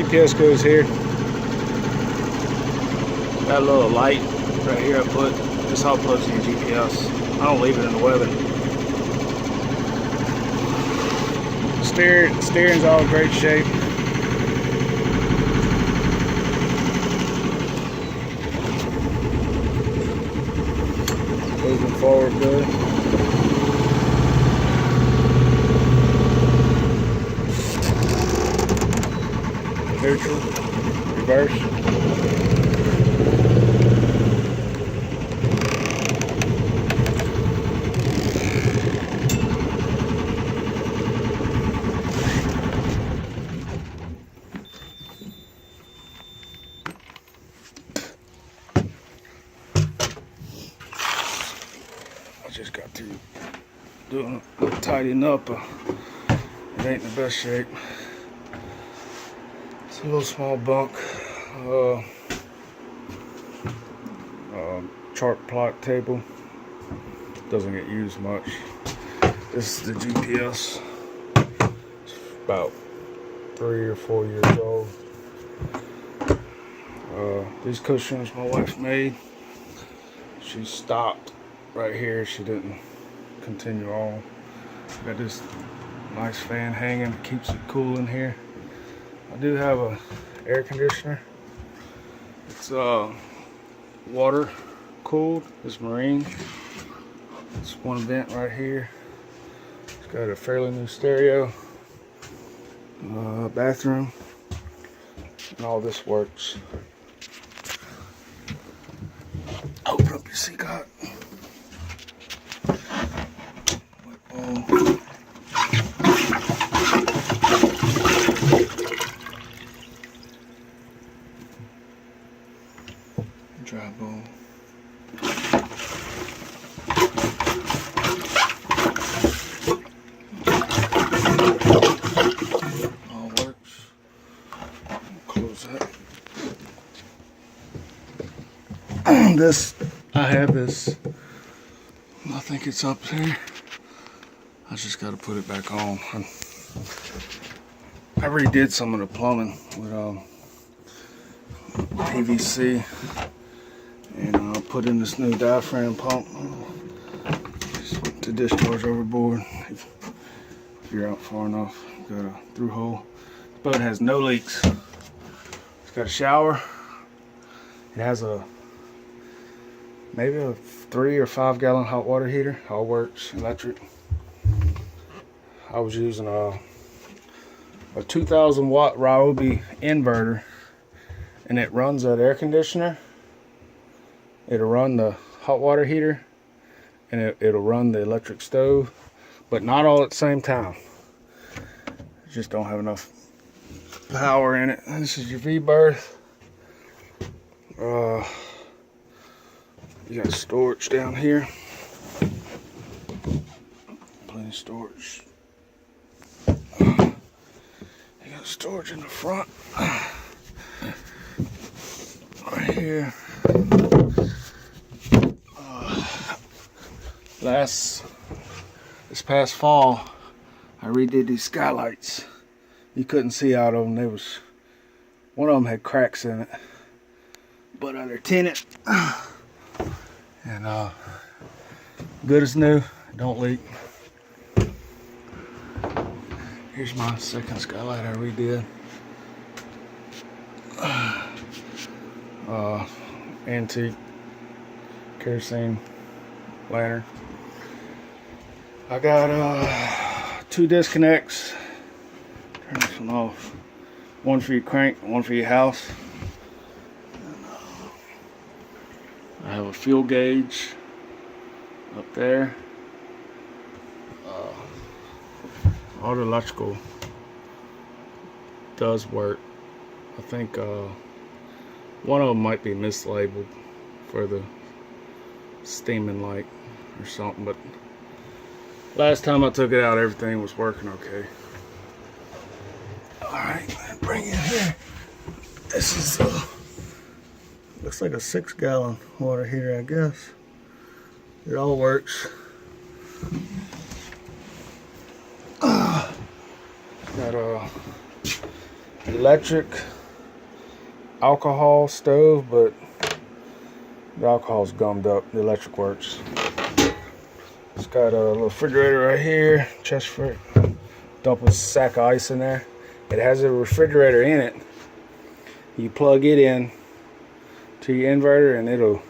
GPS goes here. That little light right here I put, this all plugs in your GPS. I don't leave it in the weather. Steering's all in great shape. Moving forward good. Neutral, reverse. I just got through doing tidying up. It ain't in the best shape. It's a little small bunk. Chart plot table. Doesn't get used much. This is the GPS. It's about 3 or 4 years old. These cushions my wife made. She stopped right here. She didn't continue on. Got this nice fan hanging. Keeps it cool in here. I do have a air conditioner. It's water cooled. It's marine. It's one vent right here. It's got a fairly new stereo, bathroom, and all this works. Open up your seat. Dry bowl. All works. Close that. I have this. I think it's up there. I just got to put it back on. I redid some of the plumbing with PVC. And I'll put in this new diaphragm pump to discharge overboard. If you're out far enough, got a through hole. This boat has no leaks. It's got a shower. It has maybe a 3 or 5 gallon hot water heater. All works, electric. I was using a 2,000 watt Ryobi inverter, and it runs that air conditioner. It'll run the hot water heater, and it'll run the electric stove, but not all at the same time. You just don't have enough power in it. This is your V-berth. You got storage down here. Plenty of storage. You got storage in the front. Right here. This past fall, I redid these skylights. You couldn't see out of them. One of them had cracks in it, but they're tinted and good as new. Don't leak. Here's my second skylight I redid. Antique kerosene lantern. I got 2 disconnects. Turn this one off. One for your crank, one for your house. And, I have a fuel gauge up there. All the electrical does work. I think one of them might be mislabeled for the steaming light or something, but last time I took it out, everything was working okay. Alright, bring it here. This is looks like a 6 gallon water heater, I guess. It all works. Got electric alcohol stove, but the alcohol's gummed up. The electric works. It's got a little refrigerator right here, chest for dump a sack of ice in there. It has a refrigerator in it. You plug it in to your inverter and it'll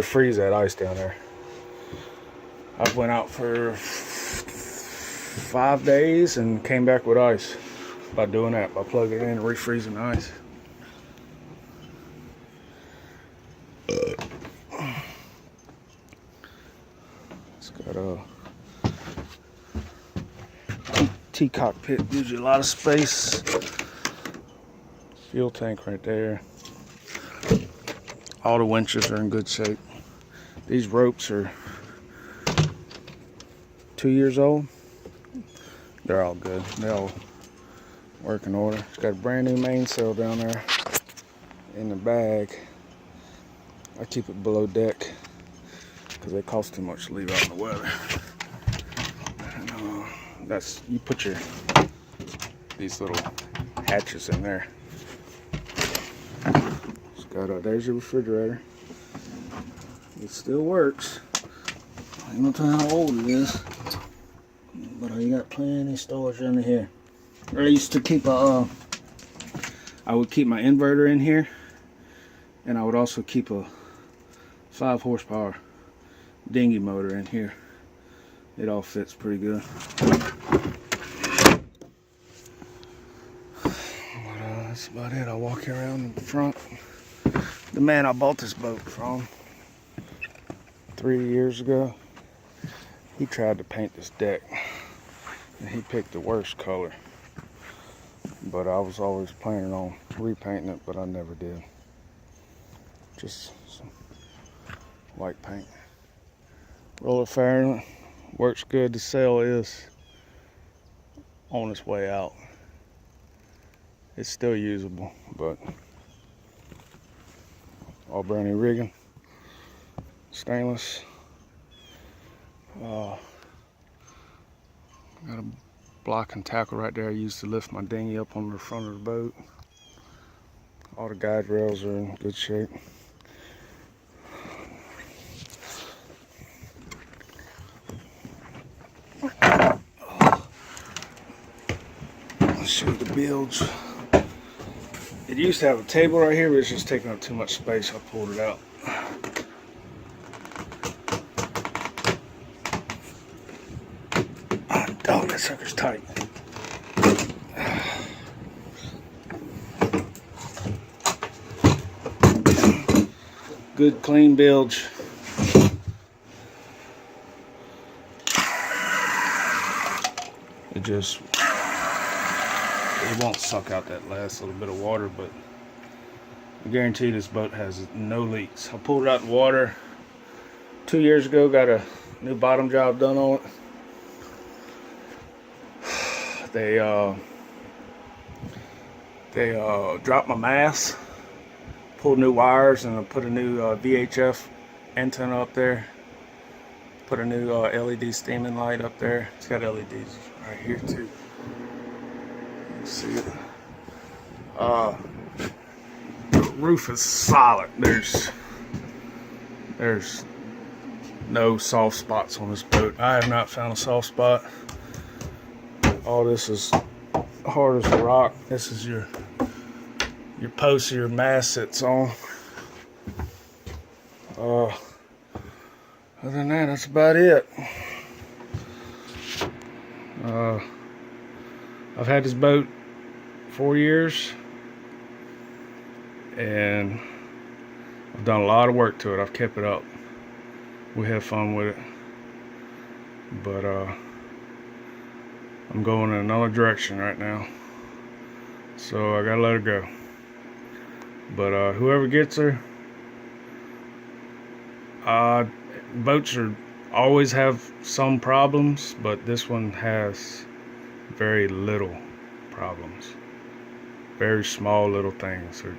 freeze that ice down there. I went out for 5 days and came back with ice by doing that, by plugging it in and refreezing the ice. It's got a T cockpit, gives you a lot of space. Fuel tank right there. All the winches are in good shape. These ropes are 2 years old. They're all good. They all work in order. It's got a brand new mainsail down there in the bag. I keep it below deck because they cost too much to leave out in the weather. And, that's, you put these little hatches in there. It's got there's your refrigerator. It still works. I don't know how old it is, but you got plenty of storage under here. I used to keep I would keep my inverter in here, and I would also keep a 5 horsepower dinghy motor in here. It all fits pretty good. That's about it. I'll walk around in front. The man I bought this boat from 3 years ago, he tried to paint this deck and he picked the worst color, but I was always planning on repainting it, but I never did. Just some white paint. Roller fairing works good. The sail is on its way out. It's still usable, but all brand new rigging, stainless. Got a block and tackle right there I used to lift my dinghy up on the front of the boat. All the guide rails are in good shape. I'll show you the bilge. It used to have a table right here, but it's just taking up too much space. I pulled it out. Oh, that sucker's tight. Good clean bilge. It won't suck out that last little bit of water, but I guarantee this boat has no leaks. I pulled it out of the water 2 years ago, got a new bottom job done on it. They dropped my mast, pulled new wires, and I put a new VHF antenna up there. Put a new LED steaming light up there. It's got LEDs right here too. See it. The roof is solid. There's no soft spots on this boat. I have not found a soft spot. All this is hard as a rock. This is your post your mast sits on. Other than that, that's about it. I've had this boat 4 years, and I've done a lot of work to it. I've kept it up. We have fun with it, but I'm going in another direction right now, so I gotta let her go. But whoever gets her, boats always have some problems, but this one has very little problems. Very small little things that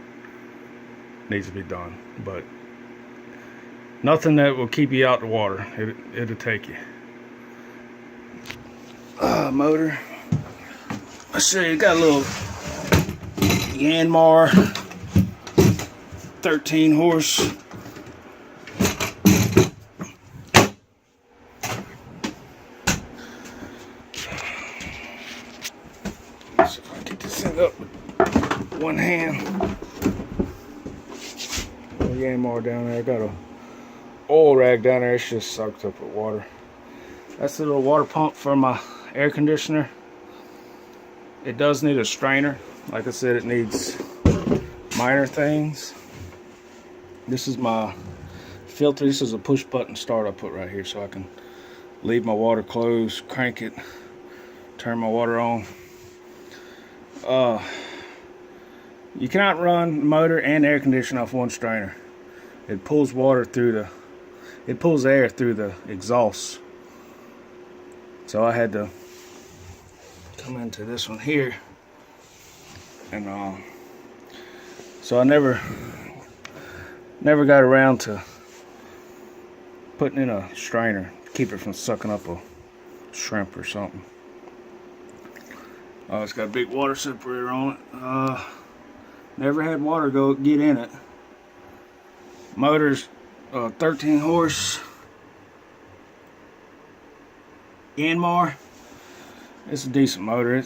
needs to be done, but nothing that will keep you out the water. It'll take you. Motor. Let's show you. Got a little Yanmar 13 horse. Let's see if I can get this thing up with one hand. Yanmar down there. I got a oil rag down there. It's just soaked up with water. That's the little water pump for my air conditioner. It does need a strainer. Like I said, it needs minor things. This is my filter. This is a push button start I put right here so I can leave my water closed, crank it, turn my water on. You cannot run motor and air conditioner off one strainer. It pulls water through it pulls air through the exhaust. So I had to come into this one here, and so I never got around to putting in a strainer to keep it from sucking up a shrimp or something. It's got a big water separator on it. Never had water get in it. Motor's 13 horse Yanmar. It's a decent motor.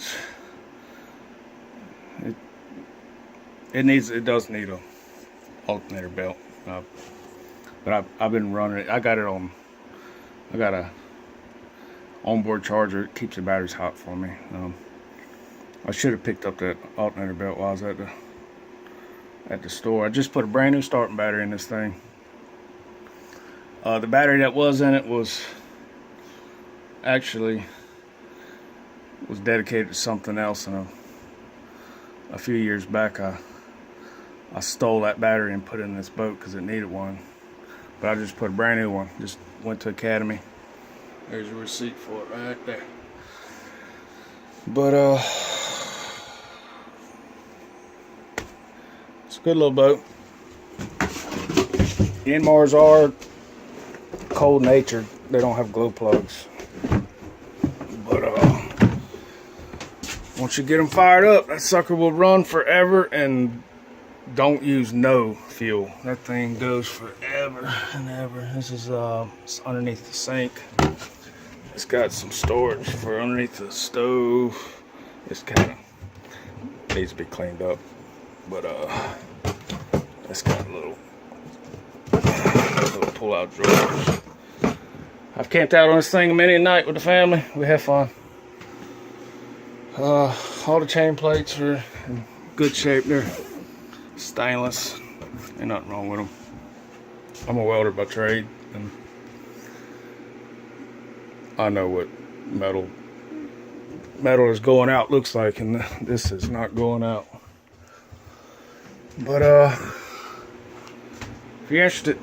It does need a alternator belt. But I've been running it. I got a onboard charger. It keeps the batteries hot for me. I should have picked up that alternator belt while I was at the store. I just put a brand new starting battery in this thing. The battery that was in it was actually dedicated to something else, and a few years back I stole that battery and put it in this boat because it needed one. But I just put a brand new one. Just went to Academy. There's a receipt for it right there. But it's a good little boat. Yanmars are cold natured. They don't have glow plugs. But once you get them fired up, that sucker will run forever, and don't use no fuel. That thing goes forever and ever. This is it's underneath the sink. It's got some storage for underneath the stove. This kind of needs to be cleaned up, but it's got a little pull-out drawers. I've camped out on this thing many a night with the family. We have fun. All the chain plates are in good shape. They're stainless. Ain't nothing wrong with them. I'm a welder by trade, and I know what metal is going out looks like, and this is not going out. But if you're interested